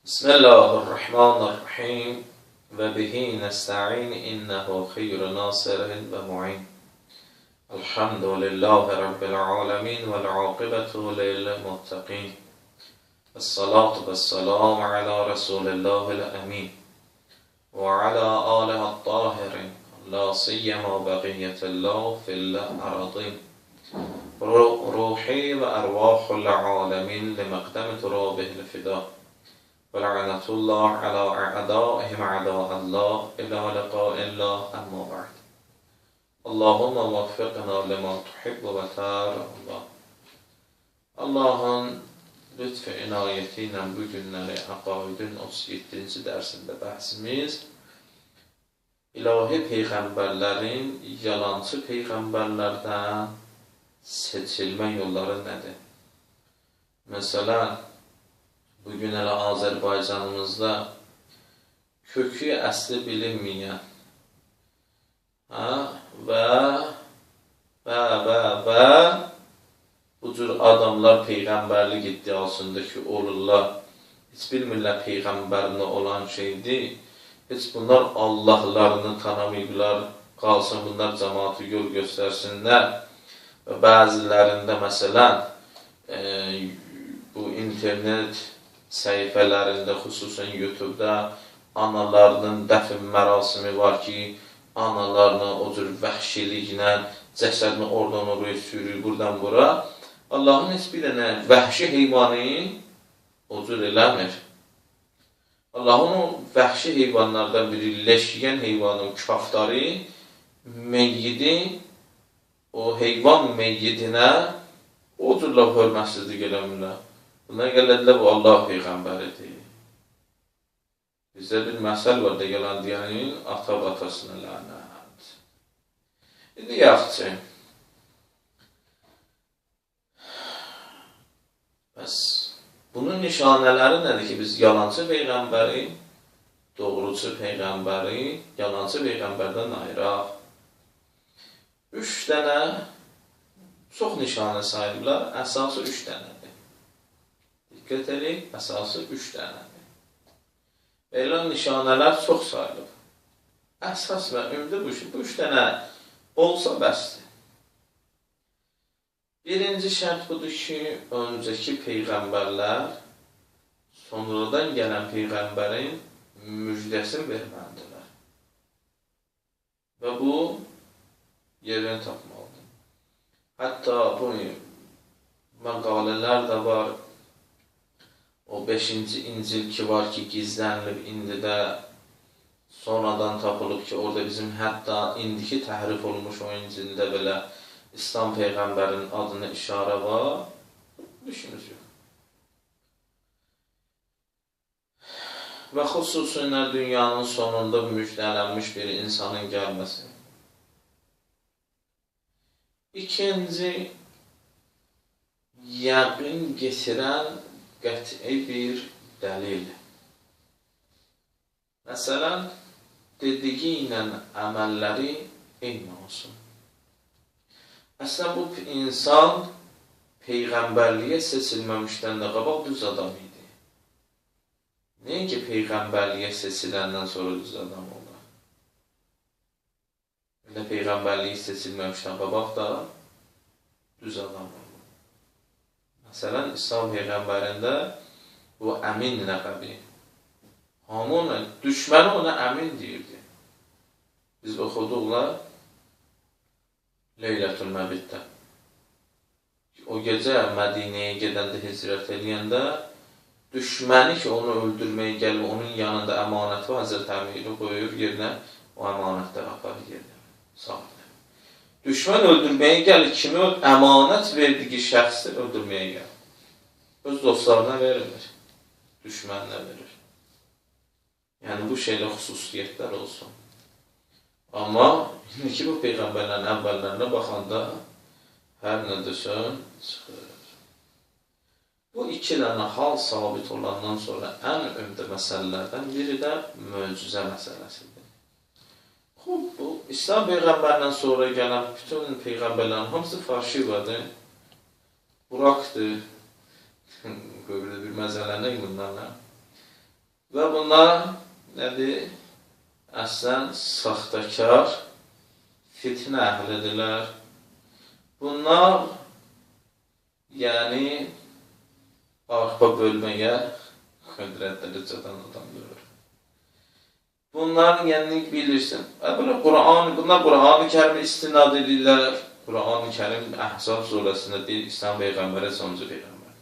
Bismillahirrahmanirrahim və bihi nəsta'in innəhu xeyru nasirin və mu'in. Elhamdülillahi Rabbil aləmin vəl-aqibətu lil-muttaqin. Əssalatu vəssalamu alə Rasulillahil əmin və alə alihət-tahirin la siyyəmə bəqiyyətəllah fil-aradin. Ruhi və ərvahul aləmin li-məqdəmi turabihil-fidah. ولعنة الله على أعدائهم أعداء الله إلى لقاء الله أما بعد. اللهم وفقنا لما تحب وترضى. Allahın lütf inayəti ilə bu günləri Əqaidin 37-ci dərsində bəhsimiz ilahi peyğəmbərlərin yalancı peyğəmbərlərdən seçilmə yolları nədir? Məsələn, bugün elə Azərbaycanımızda kökü əsli bilinməyən və bu cür adamlar peyğəmbərlik iddiasında ki olurlar, heç bilmirlər peyğəmbərinə olan şeydir, heç bunlar Allahlarını tanımayıblar, qalsın bunlar cəmaatı yol göstərsinlər və bəzilərində məsələn bu internet səhifələrində, xüsusən YouTube-da analarının dəfn mərasimi var ki, analarına o cür vəhşiliklə cəsədini oradan oraya sürür, buradan bura. Allahın heç bir dənə vəhşi heyvanı o cür eləmir. Allahın o vəhşi heyvanlardan biri, leşyən heyvanın kaftarı, meyyidi, o heyvan meyyidinə o cürlə hörmətsizlik eləmirlər. Bunlar gələdilər, bu Allah peyğəmbəridir. Bizdə bir məsəl var da, yalan deyənin ata-batasına lənət. İndi yaxçı. Bəs, bunun nişanələri nədir ki, biz yalancı peyğəmbəri, doğrucu peyğəmbəri, yalancı peyğəmbərdən ayıraq. 3 dənə çox nişanə sayırlar, əsası 3 dənədir. Diqqət edin, əsası 3 dənədir. Belə nişanələr çox sayılıb. Əsas və ümdə bu 3 dənə olsa bəsdir. Birinci şərt budur ki, öncəki peyğəmbərlər sonradan gələn peyğəmbərin müjdəsini verməlidirlər. Və bu yerini tapmalıdır. Hətta bu məqalələr də var. O 5-ci İncil ki var ki, gizlənilib, indi də sonradan tapılıb ki, orada bizim hətta indiki təhrif olmuş o İncildə belə İslam Peyğəmbərinin adına işarə var. Düşünürüz yox. Və xüsusən dünyanın sonunda müjdələnmiş bir insanın gəlməsi. İkinci, yəqin getirən qəti bir dəlil. Məsələn, dediyi ilə əməlləri eyni olsun. Əslən, bu insan peyğəmbərliyə seçilməmişdən də qabaq düz adam idi. Nəinki peyğəmbərliyə seçiləndən sonra düz adam olur? Elə peyğəmbərliyə seçilməmişdən qabaq da düz adam olur. Məsələn, İslam Peyğəmbərində bu əmin ləqəbi. Düşməni ona əmin deyirdi. Biz oxuduqlar Leylətül Məbiddə. O gecə Mədinəyə gedəndə, hicrət edəndə düşməni ki, onu öldürməyə gəlib, onun yanında əmanəti var, Həzrət Əmiri qoyur yerinə, o əmanətləri aparır yerinə. Sağdır. Düşmən öldürməyə gəlir, kimi əmanət verdiyi şəxsi öldürməyə gəlir. Öz dostlarına verilmir, düşməninə verir. Yəni, bu şeylə xüsusiyyətlər olsun. Amma, indiki bu peyğəmbərlərin əvvəllərinə baxanda hər nə desən, çıxır. Bu 2 dənə hal sabit olandan sonra ən ümdə məsələlərdən biri də möcüzə məsələsidir. Bu, İslam Peyğəmbərdən sonra gələn bütün peyğəmbərlərin hamısı faşivadır, Burakdır, bir məzələnə bunlarla. Və bunlar nədir? Əslən, saxtakar, fitnə əhlidirlər. Bunlar, yəni, arpa bölməyə xəndrətləri çatan adamdır. Bunların yəni bilirsin. Bunlar Quran-ı Kərimə istinad edirlər. Quran-ı Kərim Əhzab surəsində deyir, İslam Peyğəmbərə sonuncu Peyğəmbər.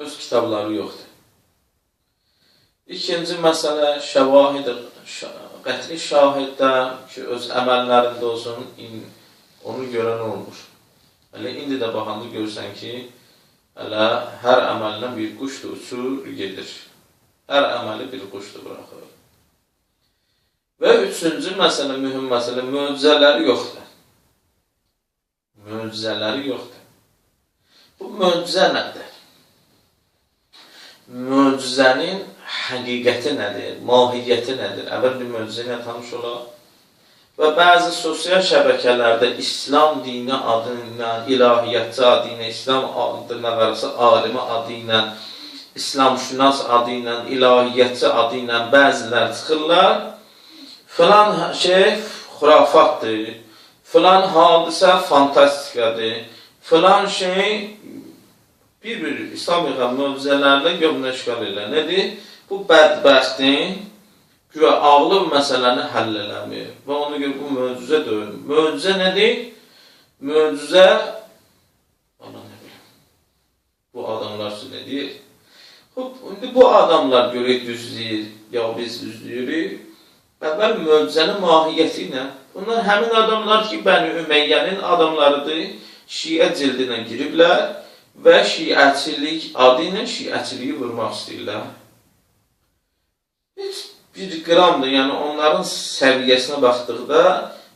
Öz kitabları yoxdur. İkinci məsələ şəvahid, qəti şahiddən ki, öz əməllərində olsun, onu görən olmur. Hələ indi də baxanda görsən ki, hələ hər əməlindən bir quşdur, uçur, gedir. Hər əməli bir quşdur, buraxır. Və üçüncü məsələ, mühüm məsələ, möcüzələri yoxdur. Möcüzələri yoxdur. Bu möcüzə nədir? Möcüzənin həqiqəti nədir? Mahiyyəti nədir? Əvvəl bir möcüzə ilə tanış olaq. Və bəzi sosial şəbəkələrdə İslam dini adı ilə, ilahiyyatçı adı ilə, İslam adına qarşı alimi adı ilə, İslamşünas adı ilə, ilahiyyatçı adı ilə bəzilər çıxırlar. Filan şey xurafatdır, filan hadisə fantastikadır, filan şey bir İslam möcüzələrlə gömünə işgal edirlər. Nədir? Bu bədbəxtin güya ağlı məsələni həll eləmir və ona görə bu möcüzə deyil. Möcüzə nədir? Möcüzə, ana nə bilim, bu adamlar üçün nədir? İndi bu adamlar görək düzləyir, ya biz düzləyirik. Əvvəl möcüzənin mahiyyəti ilə. Bunlar həmin adamlar ki, Bəni Üməyyənin adamlarıdır, Şiə cildinə giriblər və şiəçilik adı ilə şiəçiliyi vurmaq istəyirlər. Heç bir qramdır, yəni onların səviyyəsinə baxdıqda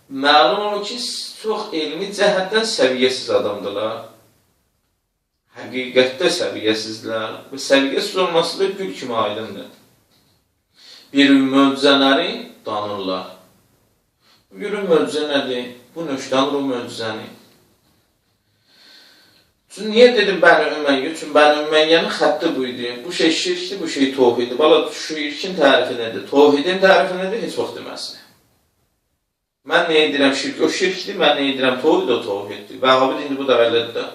məlum olur ki, çox elmi cəhətdən səviyyəsiz adamdırlar. Həqiqətdə səviyyəsizlər və səviyyəsiz olması da gül kimi aydındır. Bir möcüzələri danırlar. Görün möcüzə nədir? Bu nöşdanır o möcüzəni. Çünki niyə dedim Bəni Ümməyyə? Çünki Bəni Ümməyyənin xətti bu idi. Bu şey şirkdir, bu şey tohiddir. Valla şirkin tərifi nədir? Tohidin tərifi nədir? Heç vaxt deməsin. Mən nə edirəm şirk? O şirkdir, mən nə edirəm tohid, o tohiddir. Vəhabid indi bu da elədir də.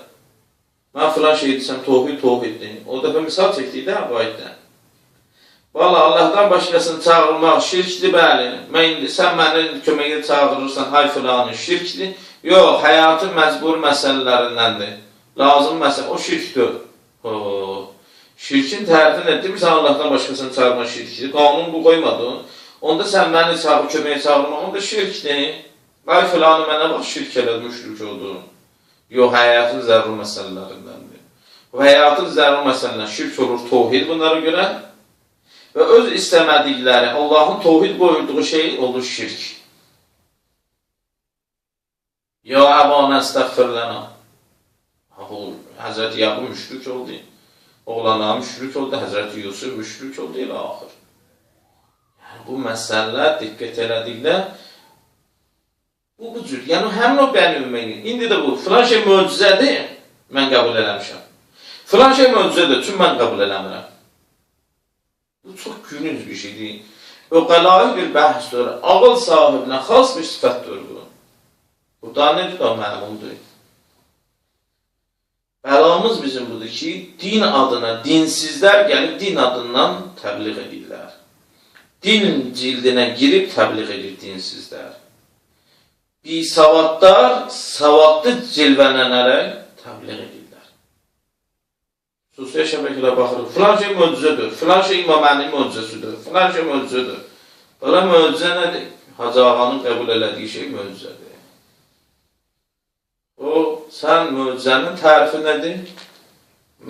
Mən filan şey edirəm, tohiddir. O dəfə misal çəkdik də bu ayətdən. Valla Allahdan başqasını çağırmaq şirkdir, bəli. Sən məni köməyə çağırırsan, hay filanı şirkdir. Yox, həyatın məcbur məsələlərindəndir. Lazım məsələ, o şirkdir. Şirkin tərifi nədir? Demirsən Allahdan başqasını çağırmaq şirkdir. Qanun bu qoymadı. Onda sən məni köməyə çağırmaq, onda şirkdir. Hay filanı mənə bax, şirk elədi, müşrik oldu. Yox, həyatın zərur məsələlərindəndir. Bu həyatın zərur məsələlərində şirk olur, tohid bunlara görə. Və öz istəmədikləri, Allahın tohid buyurduğu şey olur şirk. Ya əbanə əstəğfirlənə. Həzrəti Yaqub müşrik oldu. Oğlanlar müşrik oldu, Həzrəti Yusuf müşrik oldu, ilə axır. Yəni, bu məsələlər diqqət elədikdə, bu cür. Yəni, həmin o Bəni Ümməyyə. İndi də bu, filan şey möcüzədir, mən qəbul eləmişəm. Filan şey möcüzədir, çünki mən qəbul eləmirəm. Bu çox gülünc bir şeydir. Öqəlahi bir bəhsdir. Ağıl sahibinə xas bir sifətdir bu. Bu da nədir da məlumdur. Bəlamız bizim budur ki, din adına dinsizlər gəlib din adından təbliğ edirlər. Din cildinə girib təbliğ edir dinsizlər. Bisavadlar savadlı cilvələnərək təbliğ edirlər. Sosial şəbəkələ baxırıq. Filan şey möcüzədir, filan şey İmam Əlinin möcüzəsidir, filan şey möcüzədir. Belə möcüzə nədir? Hacı Ağanın qəbul elədiyi şey möcüzədir. Sən möcüzənin tərifi nədir?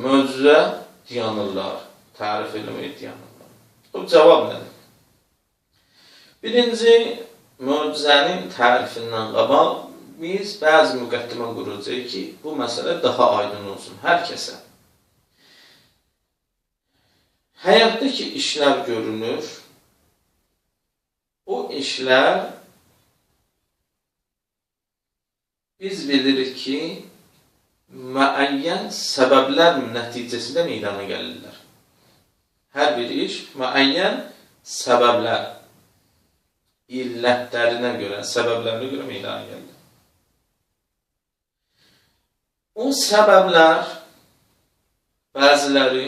Möcüzə dayanırlar. Tərif eləməyə dayanırlar. Bu cavab nədir? Birinci, möcüzənin tərifindən qabaq biz bəzi müqəddimə quracaq ki, bu məsələ daha aydın olsun hər kəsə. Həyatdakı işlər görünür, o işlər biz bilirik ki, müəyyən səbəblər nəticəsində meydana gəlirlər. Hər bir iş müəyyən səbəblər, illətlərinə görə, səbəblərinə görə meydana gəlir. O səbəblər bəziləri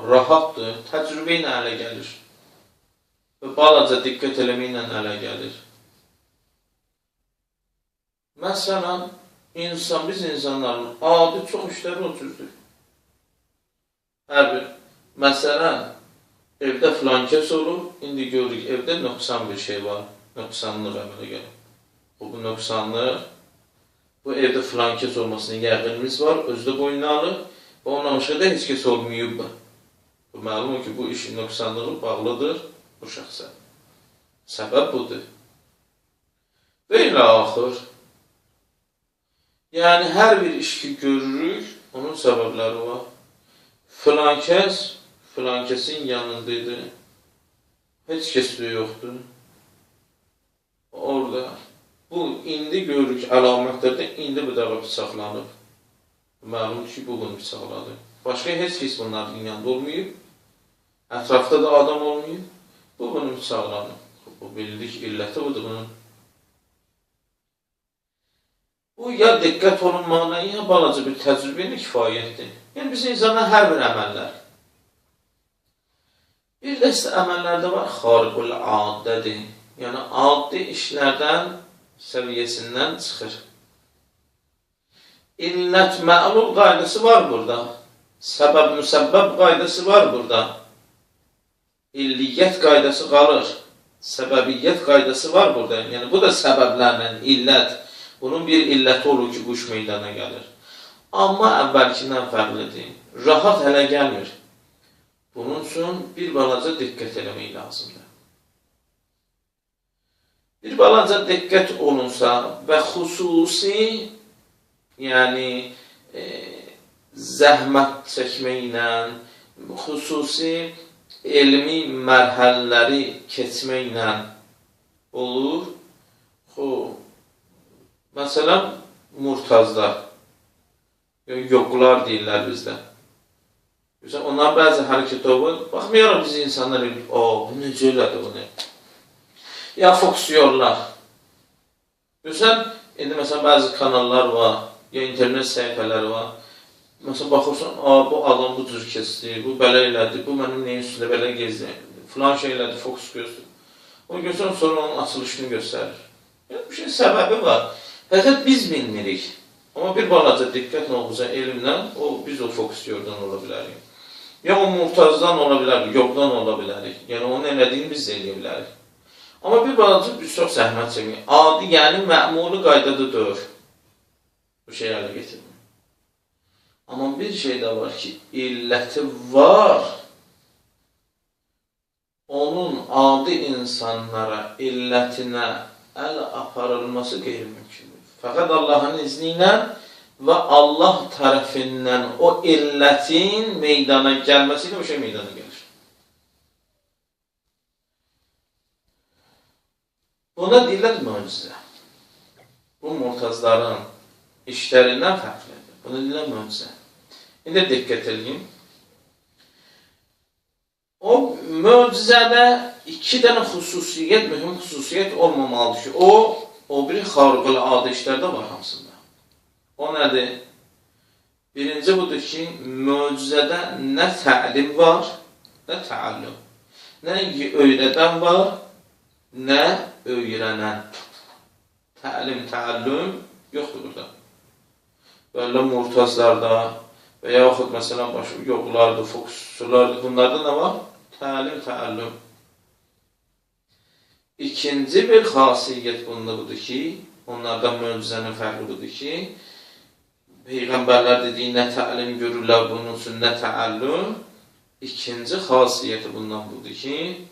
rahatdır, təcrübə ilə ələ gəlir və balaca diqqət eləməklə ələ gəlir. Məsələn, biz insanların adi çox işləri o cüzdür. Hər bir, məsələn, evdə filan kəs olur, indi görürük, evdə nöqsan bir şey var, nöqsanlıq əmələ gəlir. Bu nöqsanlıq, bu evdə filan kəs olmasının yəqinimiz var, özdə boynuna alır və ondan başqa heç kəs olmayıb. Bu məlum ki, bu işin nöqsanlığı bağlıdır bu şəxsə. Səbəb budur. Və ilə axır. Yəni, hər bir iş ki görürük, onun səbəbləri var. Filan kəsin yanındaydı. Heç kəs də yoxdur. Orada. Bu, indi görürük əlamətlərdə, indi bu dəfə bıçaqlanıb. Məlum ki, bu bunu bıçaqladı. Başqa heç kəs bunların yanında olmayıb. Ətrafda da adam olmayıb. Bu bunu bıçaqlanıb. Bu, bildik, illəti budur bunun. Bu, ya diqqət olunmağına, ya balaca bir təcrübə ilə kifayətdir. Yəni, biz insanlar hər bir əməllər. Bir də isə əməllərdə var, xariqul addədir. Yəni, addi işlərdən, səviyyəsindən çıxır. İllət məlul qaydası var burada. Səbəb müsəbbəb qaydası var burada. İlliyyət qaydası qalır. Səbəbiyyət qaydası var burada. Yəni, bu da səbəblərlə illət. Bunun bir illəti olur ki, bu iş meydana gəlir. Amma əvvəlkindən fərqlidir. Rahat hələ gəlmir. Bunun üçün bir balaca diqqət eləmək lazımdır. Bir balaca diqqət olunsa və xüsusi, yəni zəhmət çəkməklə, xüsusi elmi mərhələləri keçməklə olur. Məsələn, murtazlar, yoxlar deyirlər bizdə. Onlar bəzi hərəkət olur, baxmayaraq biz insanlar eləyib, bu necə elədi bunu? Ya fokusyorlar. İndi məsələn, bəzi kanallar var, ya internet səhifələri var. Məsələn, baxırsan, bu adam bu cür keçdi, bu belə elədi, bu mənim neyin üstündə belə gezdi, filan şey elədi, fokus göstərir. Onu göstərir, sonra onun açılışını göstərir. Yəni, bir şey səbəbi var. Fəqət biz bilmirik. Amma bir balaca diqqətlə olursa elmdən, biz o fokusyordan ola bilərik. Ya o murtazdan ola bilərik, yoxdan ola bilərik. Yəni, onun elədiyini biz də eləyə bilərik. Amma bir balaca biz çox zəhmət çəkmək. Adi, yəni məmuli qaydada deyil. Bu şey ələ getirmək. Amma bir şey də var ki, illəti var. Onun adi insanlara, illətinə əl aparılması qeyri-mümkündür. Fəqət Allahın izni ilə və Allah tərəfindən o illətin meydana gəlməsi ilə o şey meydana gəlir. Buna deyirlər möcüzə. Bu murtazların işlərindən fərqlidir. Buna deyirlər möcüzə. İndi diqqət edin. O möcüzədə iki dənə xüsusiyyət, mühüm xüsusiyyət olmamalıdır ki, o biri xariqul adı işlərdə var hamısında. O nədir? Birinci budur ki, möcüzədə nə təlim var, nə təallüm. Nə öyrədən var, nə öyrənən. Təlim, təallüm yoxdur burada. Belə murtazlarda və yaxud məsələn yoxlardır, fokusçulardır, bunlarda nə var? Təlim, təallüm. İkinci bir xasiyyət bunda budur ki, onlardan möcüzənin fərqi budur ki, Peyğəmbərlər dediyi nə təlim görürlər, bunun üçün nə təallüm. İkinci xasiyyəti bundan budur ki,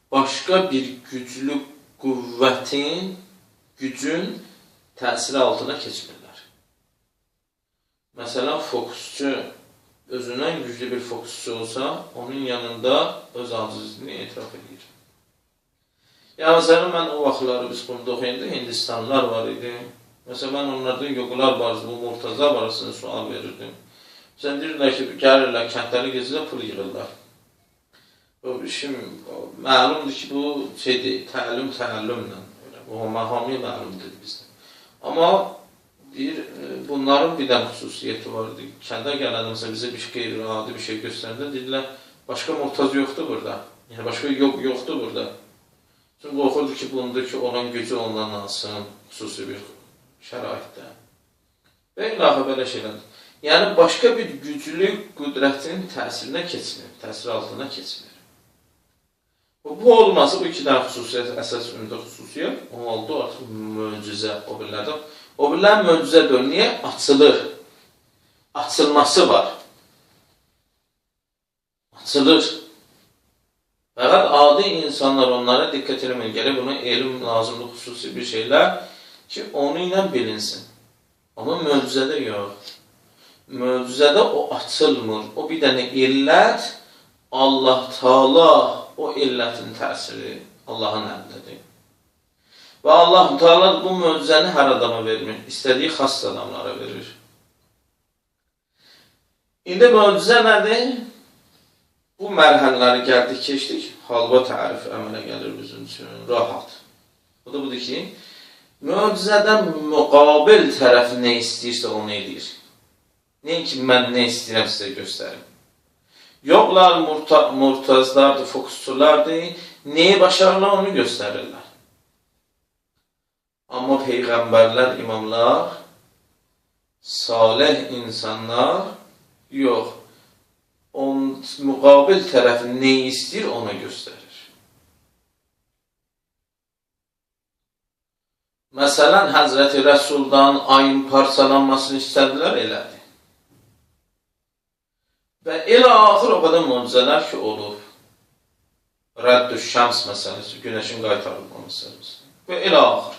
başqa bir güclü qüvvətin, gücün təsiri altına keçmirlər. Məsələn, fokusçu özündən güclü bir fokusçu olsa, onun yanında öz acizliyini etiraf edir. Ya məsələn, mən o vaxtları biz bunu oxuyanda Hindistanlılar var idi. Məsələn, mən onlardan yoxlar barəsi, bu murtazlar barəsində sual verirdim. Sən deyirlər ki, gəlirlər, kəndləri gezirlər, pul yığırlar. Şimdi məlumdur ki, bu şeydir, təəllümlə. O hamıya məlumdur bizdə. Amma bunların bir də xüsusiyyəti vardır. Kəndə gələndə məsələn bizə bir qeyri-adi bir şey göstərəndə deyirlər, başqa muhtac yoxdur burada. Yəni başqa yoxdur burada. Çünki qorxurdur ki, bundakı olan gücü ondan alsın, xüsusi bir şəraitdə. Və ilahə belə şeylərdir. Yəni başqa bir güclü qüdrətin təsirinə keçmir, təsir altına keçmir. Bu olmasa, bu iki dənə xüsusiyyət, əsas ümdə xüsusiyyət, o oldu artıq möcüzə o birlərdən. O birlər möcüzə deyil, niyə? Açılır. Açılması var. Açılır. Fəqət adi insanlar onlara diqqət eləmək gəlir, buna elm lazımlı xüsusi bir şeylər ki, onu ilə bilinsin. Amma möcüzədə yox. Möcüzədə o açılmır. O bir dənə illət, Allah Taala o illətin təsiri Allahın əlindədir. Və Allah Taala bu möcüzəni hər adama vermir. İstədiyi xas adamlara verir. İndi möcüzə nədir? Bu mərhələləri gəldik, keçdik. Halva tərif əmələ gəlir bizim üçün. Rahat. Bu da budur ki, möcüzədən müqabil tərəf nə istəyirsə onu edir. Nəyin ki, mən nə istəyirəm sizə göstərim. Yoxlar, murtazlardır, fokusçulardır. Neyi başarırlar, onu göstərirlər. Amma peyğəmbərlər, imamlar, salih insanlar yox. Müqabil tərəfi neyi istəyir, ona göstərir. Məsələn, Həzrəti Rəsuldan ayın parçalanmasını istədilər, elədi. Və elə axır o qədər möcüzələr ki, olur. Rəddü şəms məsələsi, günəşin qaytarılma məsələsi. Və elə axır.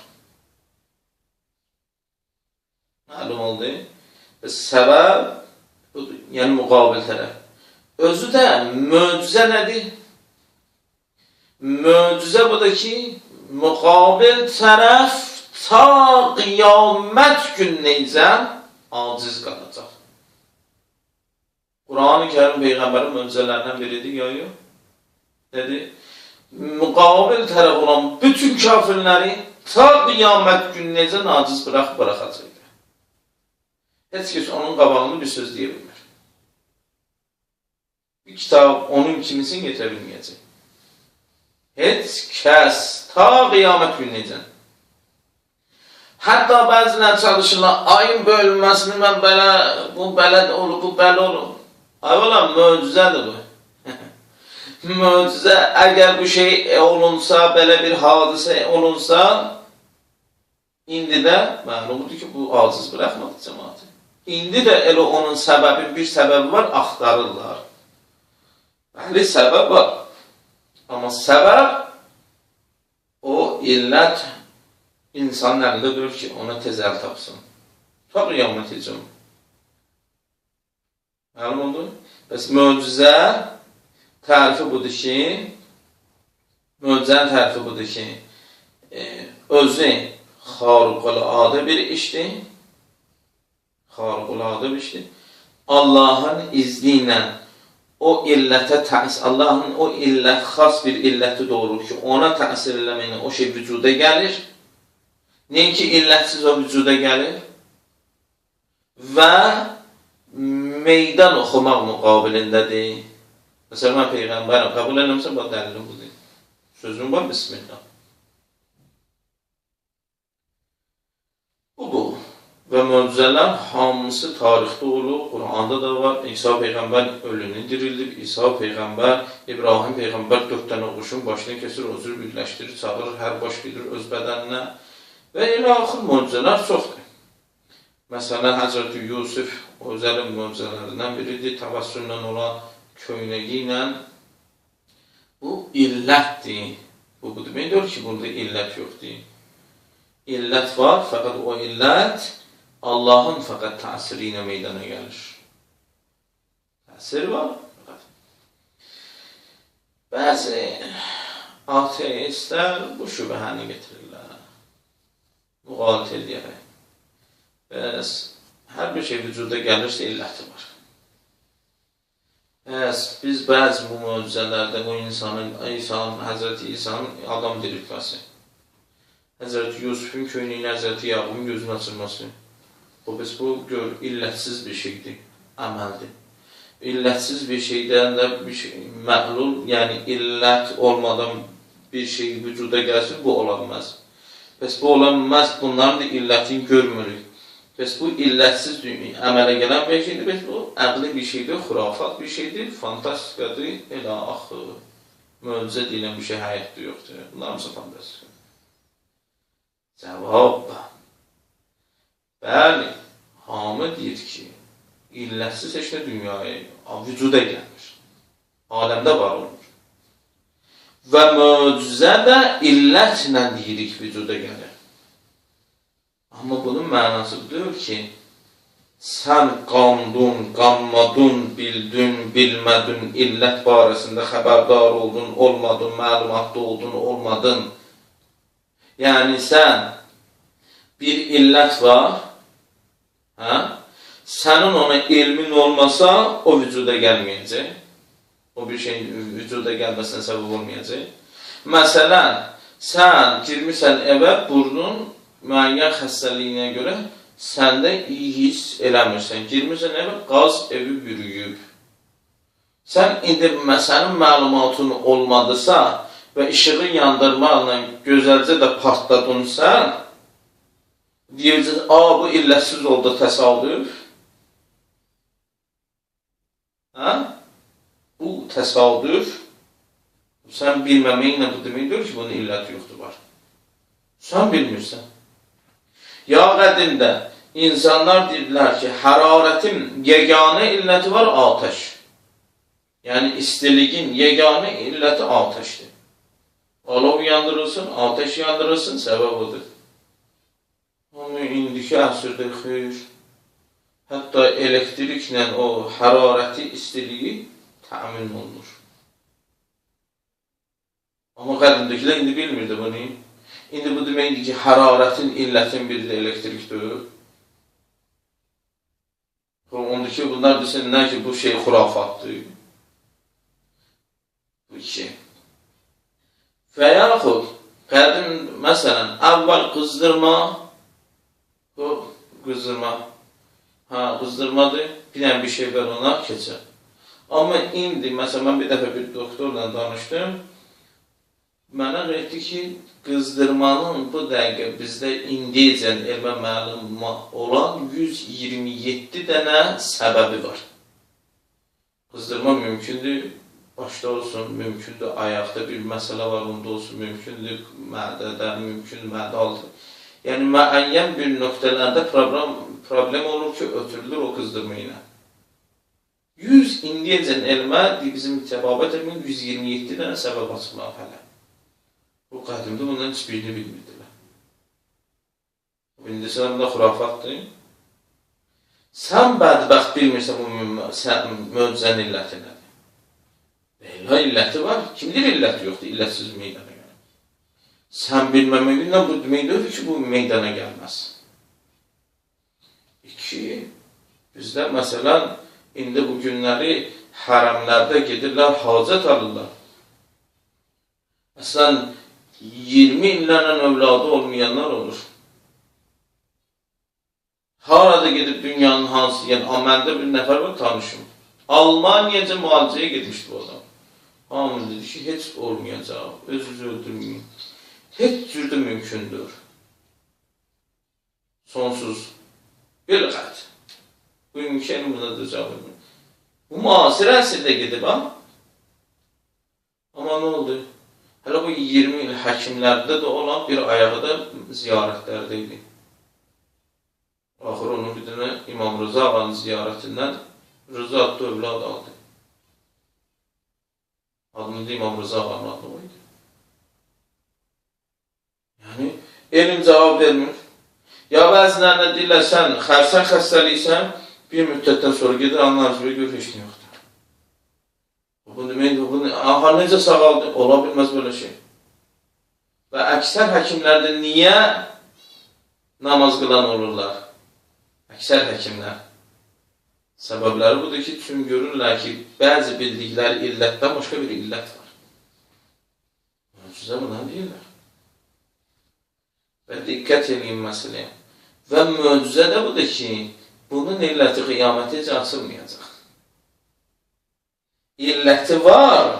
Məlum oldu. Və səbəb, yəni müqabil tərəf. Özü də möcüzə nədir? Möcüzə budur ki, müqabil tərəf ta qiyamət gününəcən aciz qalacaq. Quran-ı Kərim Peyğəmbərin möcüzələrindən biridir, ya yox? Dedi, müqabil tərəf olan bütün kafirləri ta qiyamət gününəcən aciz bıraxacaq. Heç kəs onun qabağını bir söz deyə bilmir. Bir kitab onun kimisini getirə bilməyəcək. Heç kəs ta qiyamət gününəcən. Hətta bəzilər çalışırlar, ayın bölünməsini mən belə, bu belə olur, bu belə olur. Ayvəla, möcüzədir bu. Möcüzə, əgər bu şey olunsa, belə bir hadisə olunsa, indi də məlumdur ki, bu aciz bıraxmadı cəmaatı. İndi də elə onun səbəbi, bir səbəbi var, axtarırlar. Bəli, səbəb var. Amma səbəb, o illət insanın əlində durur ki, ona tez əl tapsın. Ta qiyamət icim. Məlum oldu? Bəs möcüzə tərifi budur ki, möcüzənin tərifi budur ki, özü xariqəl-adə bir işdir. Xariqəl-adə bir işdir. Allahın izni ilə o illətə təsir, Allahın o illət, xas bir illəti doğurur ki, ona təsir eləməklə o şey vücuda gəlir. Nəyin ki, illətsiz o vücuda gəlir və meydan oxumaq müqabilindədir. Məsələn, mən Peyğəmbərəm, qəbul eləmişəm, bu dəlilim budur. Sözüm var, bismillah. Bu. Və möcüzələr hamısı tarixdə olur, Quranda da var. İsa Peyğəmbər ölünü dirildib, İsa Peyğəmbər, İbrahim Peyğəmbər 4 dənə quşun başını kesir, özür birləşdirir, çağırır, hər baş gedir öz bədəninə. Və elə axır möcüzələr çoxdur. Məsələn, Həzrəti Yusuf özərin möcüzələrindən biridir, təvəssüllə olan köynəyi ilə. Bu illətdir. Bu deməkdir ki, burada illət yoxdur. İllət var, fəqət o illət Allahın fəqət təsiri ilə meydana gəlir. Təsir var. Bəzi ateistlər bu şübhəni getirirlər. Müğalit edəyərək. Bəs hər bir şey vücuda gəlirsə illəti var. Biz bəzi bu möcüzələrdə bu insanın, Həzrəti İsa'nın adam diriltməsi, Həzrəti Yusufun köynüyün, Həzrəti Yaqubun gözünün açılması, bu gör, illətsiz bir şeydir, əməldir. İllətsiz bir şeydən də bir şey, məhlul, yəni illət olmadan bir şey vücuda gəlsin, bu olanmaz. Bəs bu olanmaz, bunların da illətini görmürük. Bəs bu illətsiz əmələ gələn bir şeydir, bəs bu əqli bir şeydir, xurafat bir şeydir, fantastikadır, elə axı, möcüzə deyilən bir şey həyatda yoxdur. Bunlar hamısı fantastika. Cavab, bəli, hamı deyir ki, illətsiz heç nə dünyaya, vücuda gəlmir, aləmdə var olmur. Və möcüzə də illətlə deyirik vücuda gəlir. Amma bunun mənası budur ki, sən qandun, qanmadun, bildün, bilmədin, illət barəsində xəbərdar oldun, olmadın, məlumatlı oldun, olmadın. Yəni sən bir illət var, sənin ona ilmin olmasa, o vücuda gəlməyəcək. O bir şeyin vücuda gəlməsinə səbəb olmayacaq. Məsələn, sən girmirsən evə, burnun müəyyən xəstəliyinə görə səndə iyi hiss eləmirsən. Girmirsən evə, qaz evi bürüyüb. Sən indi sənin məlumatın olmadısa və işığı yandırmaqla gözəlcə də partladın sən, deyəcək, bu illətsiz oldu təsadüf. Bu təsadüf, sən bilməməklə bu deməkdir ki, bunun illəti yoxdur var. Sən bilmirsən. Ya qədimdə insanlar dedilər ki, hərarətin yeganə illəti var, atəş. Yəni, istiliyin yeganə illəti atəşdir. Alov yandırılsın, atəş yandırılsın, səbəb odur. Amma indiki əsrdə xeyr, hətta elektriklə o hərarəti, istiliyi təmin olunur. Amma qədimdəkilər indi bilmirdi bunu. İndi bu deməkdir ki, hərarətin, illətin biri də elektrikdir. Ondur ki, bunlar desinlər ki, bu şey xurafatdır. Bu iki. Və yaxud, qədim, məsələn, əvvəl qızdırma, qızdırmadır, bir dənə bir şey var ona keçər. Amma indi, məsələn, mən bir dəfə bir doktorla danışdım, mənə etdi ki, qızdırmanın bu dəqiqə bizdə indiyəcən elmə məlum olan 127 dənə səbəbi var. Qızdırma mümkündür, başda olsun, mümkündür, ayaqda bir məsələ var, onda olsun, mümkündür, mədədə, mümkündür, mədə altı. Yəni, müəyyən bir nöqtələrdə problem olur ki, ötürülür o qızdırma ilə. 100 indiyəcən elmə, bizim təbabət elmin 127 dənə səbəb açıqlar hələ. Bu qədimdə bundan heç birini bilmirdilər. İndi sən bunda xurafatdır. Sən bədbəxt bilmirsən bu möcüzənin illəti nədir? Elə illəti var. Kimdir illəti yoxdur? İllətsiz meydana gəlir. Sən bilməməyindən bu deməkdir ki, bu meydana gəlməz. 2. Bizdə məsələn, indi bu günləri hərəmlərdə gedirlər, hacət alırlar. Məsələn, 20 illərlə övladı olmayanlar olur. Harada gedib dünyanın hansı, yəni məndə bir nəfər var, tanışım. Almaniyaca müalicəyə getmişdi bu adam. Hamı dedi ki, heç olmayacaq, özünüzü öldürməyin. Heç cürdə mümkündür. Sonsuz. Bilğət. Bu imkanı buna da cavab edin. Bu müasir əsrdə gedib, Amma nə oldu? Hələ bu 20 il həkimlərdə də olan bir ayağı da ziyarətlərdə idi. Axır onun bir dənə İmam Rıza ağanın ziyarətindən Rıza adlı övlad aldı. Adını da İmam Rıza ağanın adı o idi. Yəni, elm cavab vermir. Ya bəzilərlə deyirlər, sən xəstəliysən, bir müddətdən sonra gedir, anlarız, gör, heç nə yoxdur. Bu deməkdir, necə sağaldı? Ola bilməz belə şey. Və əksər həkimlərdə niyə namaz qılan olurlar? Əksər həkimlər. Səbəbləri budur ki, tüm görürlər ki, bəzi bildikləri illətdən başqa bir illət var. Möcüzə buna deyirlər. Və diqqət edin məsələyə. Və möcüzə də budur ki, bunun illəti qiyamətə heç açılmayacaq. İlləti var,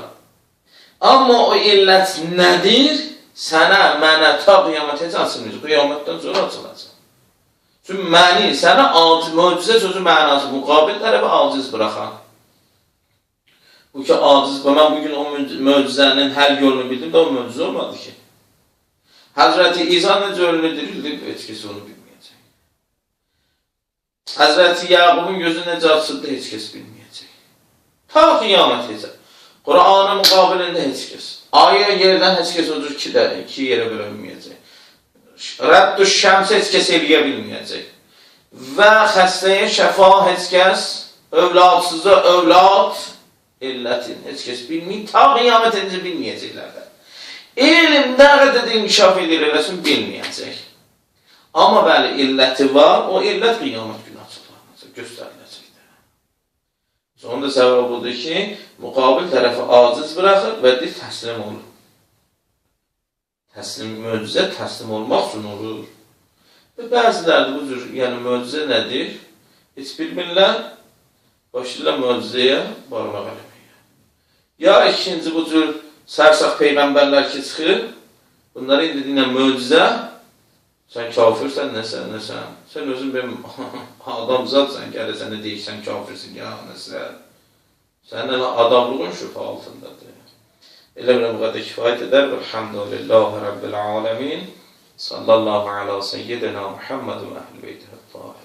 amma o illət nədir? Sənə, mənə ta qiyamətə heç açılmayacaq. Qiyamətdən sonra açılacaq. Çünki məni, sənə möcüzə sözü mənası, müqabil tərəfə aciz buraxan. Bu ki, aciz, mən bugün o möcüzənin hər yolunu bildim də o möcüzə olmadı ki. Həzrəti İsa necə ölünü dirildi, heç kəs onu bilməyəcək. Həzrəti Yaqubun gözü necə açıldı, heç kəs bilməyəcək. Ta qiyamət heç. Quranın müqabilində heç kəs. Aya yerdən heç kəs odur iki yerə bölünməyəcək. Rədd-ü şəms heç kəs eləyə bilməyəcək. Və xəstəyə şəfa heç kəs, övladsıza övlad illətin heç kəs bilməyir. Ta qiyamət edəcək bilməyəcəklər də. İlim nə qədər inkişaf edir eləsin bilməyəcək. Amma bəli, illəti var, o illət qiyamət günü açıqlanacaq, göstəriləcəkdir. Onun da səbəb budur ki, müqabil tərəfi aciz buraxır və deyir, təslim olur. Möcüzə təslim olmaq üçün olur. Və bəzilərdə bu cür, yəni möcüzə nədir? Heç bilmirlər, başlayırlar möcüzəyə barmaq eləməyə. Ya ikinci bu cür sərsaq peyğəmbərlər ki çıxır, bunları indi deyilən möcüzə, sən kafirsən, nəsən. Sən özün benim adamzadsan, gəlirsən, nə deyirsən, kafirsin, ya nəsə. Sənin adamlığın şübhə altındadır. Elə biləm, bu qədər kifayət edər. Elhamdülillahi Rabbil aləmin. Sallallahu ala seyyidina Muhammed və əhl-i beytə.